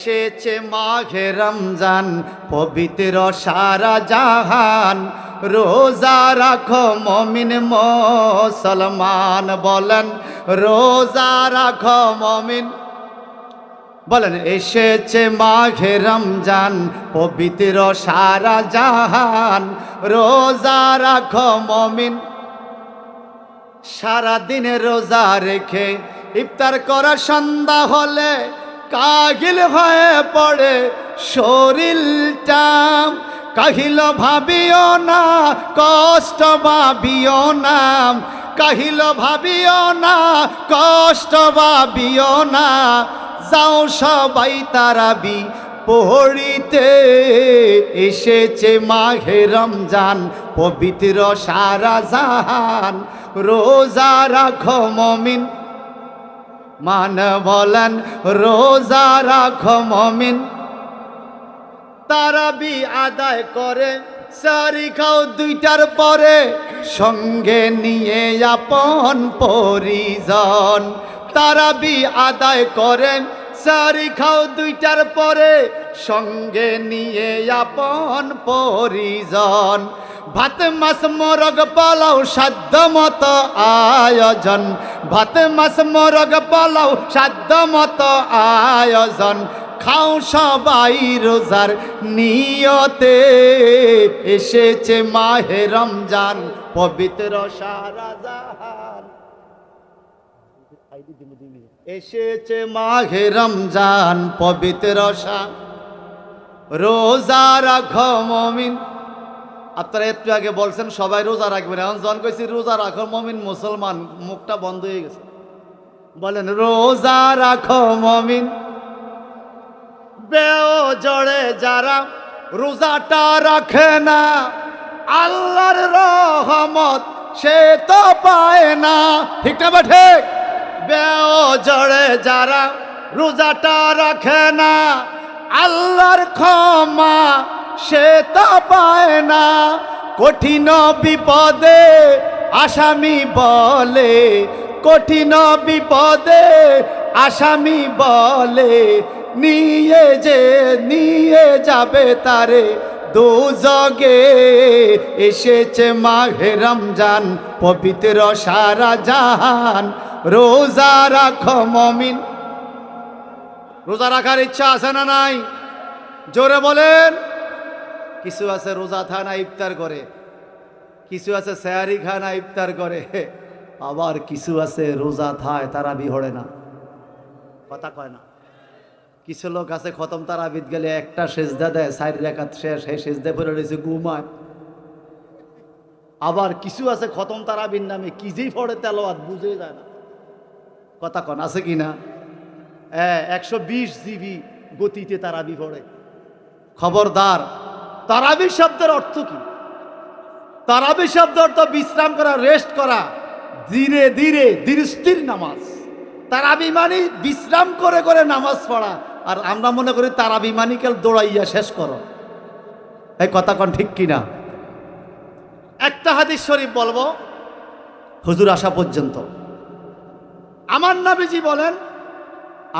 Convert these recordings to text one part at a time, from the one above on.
এসেছে মাঘে রমজান, পবিত্র সারা জাহান। রোজা রাখো মুমিন মুসলমান, বলেন রোজা রাখো মুমিন। বলেন এসেছে মাঘে রমজান, পবিত্র সারা জাহান। রোজা রাখো মুমিন। সারা দিন রোজা রেখে ইফতার করা সন্ধ্যা হলে কাহিল হয়ে পড়ে শরীরটা। কাহিল ভাবিও না, কষ্ট ভাবিও না। কাহিল ভাবিও না, কষ্ট ভাবিও না। যাও সবাই তারাবি পড়িতে। এসেছে মাঘে রমজান, পবিত্র সারা জাহান। রোজা রাখো মুমিন। মান বলেন রোজা রাখো মুমিন। তারাবি আদায় করে সারি খাও 2টার পরে, সঙ্গে নিয়ে আপন পরিজন। তারাবি আদায় করে সারি খাও 2টার পরে, সঙ্গে নিয়ে আপন পরিজন। ভাত মাছ মোরগ পোলাও সাধ্য মতো আয়োজন। ভাত মাছ মোরগ পোলাও সাধ্য মতো আয়োজন। খাও সবাই রোজার নিয়তে। এসেছে মাহে রমজান, পবিত্র সারা জাহান। এসেছে মাহে রমজান, পবিত্র রোজা রাখো মুমিন। আপনারা একটু আগে বলছেন সবাই রোজা রাখবেন, এখন জন কইছি রোজা রাখো মুমিন মুসলমান, মুখটা বন্ধ হয়ে গেছে। বলেন রোজা রাখো মুমিন। বেও জড়ে যারা রোজাটা রাখে না, আল্লাহর রহমত সে তো পায় না। ঠিক না বা ঠিক? বেও জড়ে যারা রোজাটা রাখে না, আল্লাহর ক্ষমা সে তো পায় না। কঠিন বিপদে আসামি বলে, কঠিন বিপদে আসামি বলে, নিয়ে যাবে তারে দোজগে। এসেছে মাঘে রমজান, পবিত্র সারা জাহান। রোজা রাখো মুমিন। রোজা রাখার ইচ্ছা আছে না নাই? জোরে বলেন। কিছু আছে রোজা থাকে না ইফতার করে, কিছু আছে সেহারি খায় না ইফতার করে, আবার কিছু আছে রোজা থায় তারাবি হড়ে না, কথা কয় না। কিছু লোক আছে খতম তারাবিদ গেলে একটা সেজদা দেয়, 4 রাকাত শেষ, সেই সেজদা পড়ে রয়েছে ঘুমায়। আবার কিছু আছে খতম তারাবির নামে কি যেই পড়ে তেলাওয়াত বুঝে যায় না, কথা কন আছে কি না? 120 জিবি গতিতে তারাবি পড়ে। খবরদার, তারাবি শব্দের অর্থ কি? তারাবি শব্দ অর্থ বিশ্রাম করা, রেস্ট করা, ধীরে ধীরে ধীরস্থির নামাজ। তারাবি মানে বিশ্রাম করে করে নামাজ পড়া। আর আমরা মনে করি তারাবি মানে কেল দৌড়াইয়া শেষ করো। এই কথা কন ঠিক কিনা? একটা হাদিস শরীফ বলবো হুজুর আসা পর্যন্ত। আমার নবীজি বলেন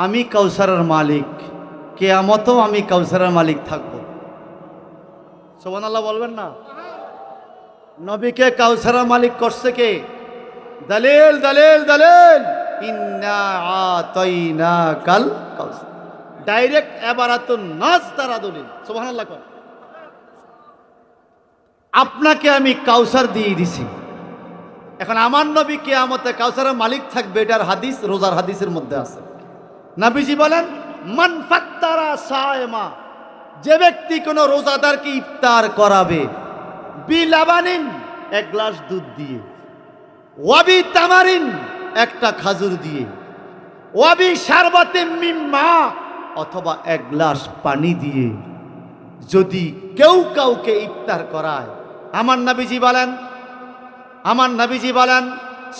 আমি কাউসারের মালিক, কিয়ামতেও আমি কাউসারের মালিক থাকবো। সুবহানাল্লাহ বলবেন না? নবীকে কাউসারের মালিক করছে কে? দলিল দলিল দলিল। ইন্না আতাইনাকাল কাউসার। ডাইরেক্ট এবারাতুন নাস তারা দলিল। সুবহানাল্লাহ কর। আপনাকে আমি কাউসার দিয়ে দিছি। এখন আমার নবী কিয়ামতে কাউসারের মালিক থাকবে, এটার হাদিস রোজার হাদিসের মধ্যে আছে। নবীজি বলেন মান ফাত্তারা সায়মা, যে ব্যক্তি কোনো রোজাদারকে ইফতার করাবে, বিলাবানিন 1 গ্লাস দুধ দিয়ে, ওয়াবি তামারিন একটা খাজুর দিয়ে, ওয়াবি শারবাতিন মিম্মা অথবা 1 গ্লাস পানি দিয়ে যদি কেউ কাউকে ইফতার করায়, আমার নবীজি বলেন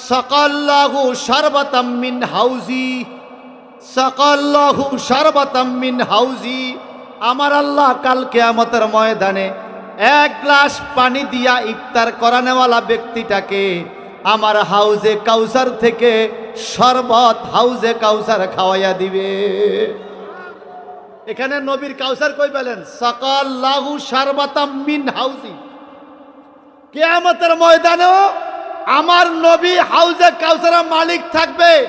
সাকাল্লাহু শারবাতাম মিন হাউজি, সাকাল্লাহু শারবাতাম মিন হাউজি। আমার আল্লাহ কাল কিয়ামতের ময়দানে 1 গ্লাস পানি দিয়া ইফতার করানেওয়ালা ব্যক্তিটাকে আমার হাউজে কাউসার থেকে শরবত হাউজে কাউসার খাওয়াইয়া দিবে। এখানে নবীর কাউসার কই পেলেন? সাকাল্লাহু শারবাতাম মিন হাউজি। কিয়ামতের ময়দানেও আমার নবী হাউজে কাউসারের মালিক থাকবে।